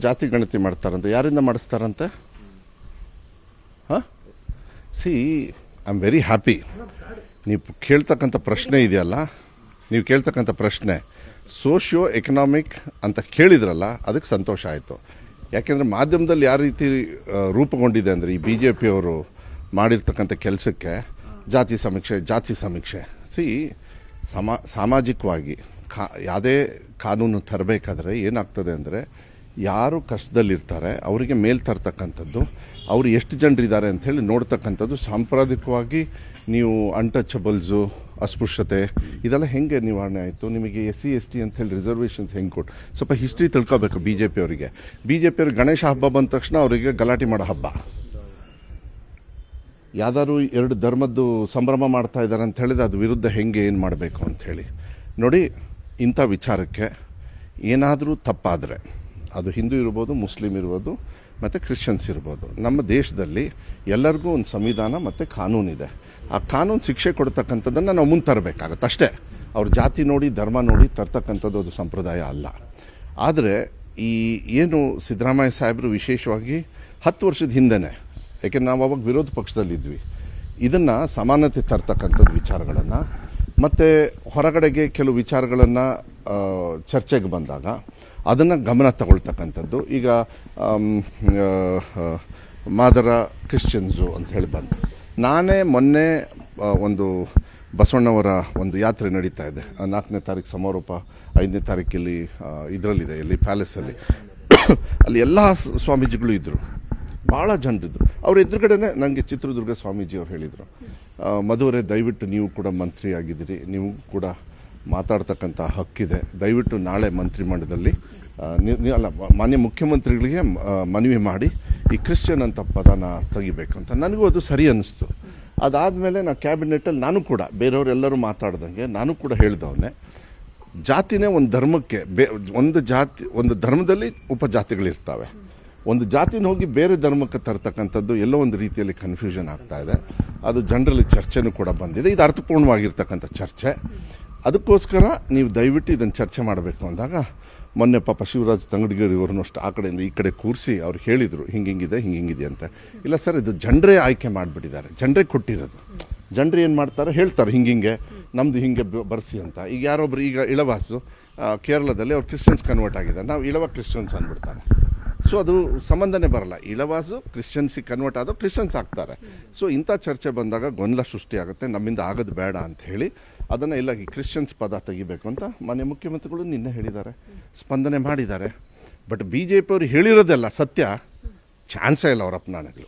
ಜಾತಿ ಗಣತಿ ಮಾಡ್ತಾರಂತೆ. ಯಾರಿಂದ ಮಾಡಿಸ್ತಾರಂತೆ? ಹಾಂ, C I am very happy. ನೀವು ಕೇಳ್ತಕ್ಕಂಥ ಪ್ರಶ್ನೆ ಇದೆಯಲ್ಲ, ನೀವು ಕೇಳ್ತಕ್ಕಂಥ ಪ್ರಶ್ನೆ ಸೋಷಿಯೋ ಎಕನಾಮಿಕ್ ಅಂತ ಕೇಳಿದ್ರಲ್ಲ, ಅದಕ್ಕೆ ಸಂತೋಷ ಆಯಿತು. ಯಾಕೆಂದರೆ ಮಾಧ್ಯಮದಲ್ಲಿ ಯಾವ ರೀತಿ ರೂಪುಗೊಂಡಿದೆ ಅಂದರೆ, ಈ BJP ಅವರು ಮಾಡಿರ್ತಕ್ಕಂಥ ಕೆಲಸಕ್ಕೆ ಜಾತಿ ಸಮೀಕ್ಷೆ ಸಿ ಸಾಮಾಜಿಕವಾಗಿ ಯಾವುದೇ ಕಾನೂನು ತರಬೇಕಾದ್ರೆ ಏನಾಗ್ತದೆ ಅಂದರೆ, ಯಾರು ಕಷ್ಟದಲ್ಲಿರ್ತಾರೆ ಅವರಿಗೆ ಮೇಲ್ ತರ್ತಕ್ಕಂಥದ್ದು, ಅವರು ಎಷ್ಟು ಜನರಿದ್ದಾರೆ ಅಂಥೇಳಿ ನೋಡ್ತಕ್ಕಂಥದ್ದು. ಸಾಂಪ್ರದಾಯಿಕವಾಗಿ ನೀವು ಅನ್ಟಚಬಲ್ಸು, ಅಸ್ಪೃಶ್ಯತೆ ಇದೆಲ್ಲ ಹೆಂಗೆ ನಿವಾರಣೆ ಆಯಿತು? ನಿಮಗೆ SC ST ಅಂಥೇಳಿ ರಿಸರ್ವೇಷನ್ಸ್ ಹೆಂಗೆ ಕೊಟ್ಟು ಸ್ವಲ್ಪ ಹಿಸ್ಟ್ರಿ ತಿಳ್ಕೊಬೇಕು. BJP ಅವರಿಗೆ ಗಣೇಶ ಹಬ್ಬ ಬಂದ ತಕ್ಷಣ ಅವರಿಗೆ ಗಲಾಟೆ ಮಾಡೋ ಹಬ್ಬ. ಯಾವ್ದಾದ್ರು ಎರಡು ಧರ್ಮದ್ದು ಸಂಭ್ರಮ ಮಾಡ್ತಾ ಇದ್ದಾರೆ ಅಂತ ಹೇಳಿದ್ರೆ ಅದು ವಿರುದ್ಧ ಹೆಂಗೆ ಏನು ಮಾಡಬೇಕು ಅಂಥೇಳಿ ನೋಡಿ. ಇಂಥ ವಿಚಾರಕ್ಕೆ ಏನಾದರೂ ತಪ್ಪಾದರೆ, ಅದು ಹಿಂದೂ ಇರ್ಬೋದು, ಮುಸ್ಲಿಮ್ ಇರ್ಬೋದು, ಮತ್ತು ಕ್ರಿಶ್ಚಿಯನ್ಸ್ ಇರ್ಬೋದು, ನಮ್ಮ ದೇಶದಲ್ಲಿ ಎಲ್ಲರಿಗೂ ಒಂದು ಸಂವಿಧಾನ ಮತ್ತು ಕಾನೂನಿದೆ. ಆ ಕಾನೂನು ಶಿಕ್ಷೆ ಕೊಡ್ತಕ್ಕಂಥದ್ದನ್ನು ನಾವು ಮುಂದೆ ತರಬೇಕಾಗತ್ತೆ ಅಷ್ಟೇ. ಅವ್ರ ಜಾತಿ ನೋಡಿ, ಧರ್ಮ ನೋಡಿ ತರ್ತಕ್ಕಂಥದ್ದು ಅದು ಸಂಪ್ರದಾಯ ಅಲ್ಲ. ಆದರೆ ಈ ಏನು ಸಿದ್ದರಾಮಯ್ಯ ಸಾಹೇಬರು ವಿಶೇಷವಾಗಿ 10 ವರ್ಷದ ಹಿಂದೆನೇ, ಯಾಕೆಂದ್ರೆ ನಾವು ಅವಾಗ ವಿರೋಧ ಪಕ್ಷದಲ್ಲಿದ್ವಿ, ಇದನ್ನು ಸಮಾನತೆ ತರ್ತಕ್ಕಂಥದ್ದು ವಿಚಾರಗಳನ್ನು, ಮತ್ತು ಹೊರಗಡೆಗೆ ಕೆಲವು ವಿಚಾರಗಳನ್ನು ಚರ್ಚೆಗೆ ಬಂದಾಗ ಅದನ್ನು ಗಮನ ತಗೊಳ್ತಕ್ಕಂಥದ್ದು. ಈಗ ಮಾದರ ಕ್ರಿಶ್ಚಿಯನ್ಸು ಅಂತ ಹೇಳಿ ಬಂದು, ನಾನೇ ಮೊನ್ನೆ ಒಂದು ಬಸವಣ್ಣವರ ಒಂದು ಯಾತ್ರೆ ನಡೀತಾ ಇದೆ, 4ನೇ ತಾರೀಕು ಸಮಾರೋಪ, 5ನೇ ತಾರೀಕಲ್ಲಿ ಇದರಲ್ಲಿದೆ, ಇಲ್ಲಿ ಪ್ಯಾಲೇಸಲ್ಲಿ. ಅಲ್ಲಿ ಎಲ್ಲ ಸ್ವಾಮೀಜಿಗಳು ಇದ್ದರು, ಭಾಳ ಜನರಿದ್ದರು. ಅವ್ರ ಎದುರುಗಡೆನೆ ನನಗೆ ಚಿತ್ರದುರ್ಗ ಸ್ವಾಮೀಜಿ ಅವ್ರು ಹೇಳಿದರು, ಮಧುವರೇ ದಯವಿಟ್ಟು ನೀವು ಕೂಡ ಮಂತ್ರಿ ಆಗಿದ್ದೀರಿ, ನೀವು ಕೂಡ ಮಾತಾಡ್ತಕ್ಕಂಥ ಹಕ್ಕಿದೆ, ದಯವಿಟ್ಟು ನಾಳೆ ಮಂತ್ರಿಮಂಡಲದಲ್ಲಿ ಅಲ್ಲ ಮಾನ್ಯ ಮುಖ್ಯಮಂತ್ರಿಗಳಿಗೆ ಮನವಿ ಮಾಡಿ ಈ ಕ್ರಿಶ್ಚಿಯನ್ ಅಂತ ಪದನ ತೆಗಿಬೇಕು ಅಂತ. ನನಗೂ ಅದು ಸರಿ ಅನ್ನಿಸ್ತು. ಅದಾದಮೇಲೆ ನಾನು ಕ್ಯಾಬಿನೆಟಲ್ಲಿ ನಾನು ಕೂಡ ಬೇರೆಯವರೆಲ್ಲರೂ ಮಾತಾಡ್ದಂಗೆ ನಾನು ಕೂಡ ಹೇಳಿದವನ್ನೇ, ಜಾತಿನೇ ಒಂದು ಧರ್ಮಕ್ಕೆ ಒಂದು ಧರ್ಮದಲ್ಲಿ ಉಪಜಾತಿಗಳಿರ್ತವೆ, ಒಂದು ಜಾತಿನ ಹೋಗಿ ಬೇರೆ ಧರ್ಮಕ್ಕೆ ತರ್ತಕ್ಕಂಥದ್ದು ಎಲ್ಲೋ ಒಂದು ರೀತಿಯಲ್ಲಿ ಕನ್ಫ್ಯೂಷನ್ ಆಗ್ತಾ ಇದೆ. ಅದು ಜನರಲ್ಲಿ ಚರ್ಚೆನೂ ಕೂಡ ಬಂದಿದೆ. ಇದು ಅರ್ಥಪೂರ್ಣವಾಗಿರ್ತಕ್ಕಂಥ ಚರ್ಚೆ. ಅದಕ್ಕೋಸ್ಕರ ನೀವು ದಯವಿಟ್ಟು ಇದನ್ನು ಚರ್ಚೆ ಮಾಡಬೇಕು ಅಂದಾಗ, ಮೊನ್ನೆ ಪಾಪ ಶಿವರಾಜ್ ತಂಗಡಗಿ ಇವ್ರನ್ನೂ ಅಷ್ಟು ಆ ಕಡೆಯಿಂದ ಈ ಕಡೆ ಕೂರಿಸಿ ಅವ್ರು ಹೇಳಿದರು ಹಿಂಗಿಂಗಿದೆ ಅಂತ. ಇಲ್ಲ ಸರ್, ಇದು ಜನರೇ ಆಯ್ಕೆ ಮಾಡಿಬಿಟ್ಟಿದ್ದಾರೆ, ಜನರೇ ಕೊಟ್ಟಿರೋದು. ಜನರು ಏನು ಮಾಡ್ತಾರೆ, ಹೇಳ್ತಾರೆ ಹಿಂಗೆ ನಮ್ಮದು ಹಿಂಗೆ ಬರ್ಸಿ ಅಂತ. ಈಗ ಯಾರೊಬ್ರು, ಈಗ ಇಳವಾಸು ಕೇರಳದಲ್ಲಿ ಅವ್ರು ಕ್ರಿಶ್ಚಿಯನ್ಸ್ ಕನ್ವರ್ಟ್ ಆಗಿದ್ದಾರೆ, ನಾವು ಇಳವ ಕ್ರಿಶ್ಚಿಯನ್ಸ್ ಅಂದ್ಬಿಡ್ತಾರೆ. ಸೊ ಅದು ಸಂಬಂಧನೇ ಬರಲ್ಲ. ಇಳವಾಸು ಕ್ರಿಶ್ಚಿಯನ್ಸಿಗೆ ಕನ್ವರ್ಟ್ ಆದೋ ಕ್ರಿಶ್ಚಿಯನ್ಸ್ ಆಗ್ತಾರೆ. ಸೊ ಇಂಥ ಚರ್ಚೆ ಬಂದಾಗ ಗೊಂದಲ ಸೃಷ್ಟಿಯಾಗುತ್ತೆ, ನಮ್ಮಿಂದ ಆಗೋದು ಬೇಡ ಅಂತ ಹೇಳಿ ಅದನ್ನು ಎಲ್ಲ ಈ ಕ್ರಿಶ್ಚಿಯನ್ಸ್ ಪದ ತೆಗಿಬೇಕು ಅಂತ ಮಾನ್ಯ ಮುಖ್ಯಮಂತ್ರಿಗಳು ನಿನ್ನೆ ಹೇಳಿದ್ದಾರೆ, ಸ್ಪಂದನೆ ಮಾಡಿದ್ದಾರೆ. ಬಟ್ BJP ಅವರು ಹೇಳಿರೋದೆಲ್ಲ ಸತ್ಯ, ಚಾನ್ಸೇ ಇಲ್ಲ ಅವರ ಅಪಮಾನಗಳು.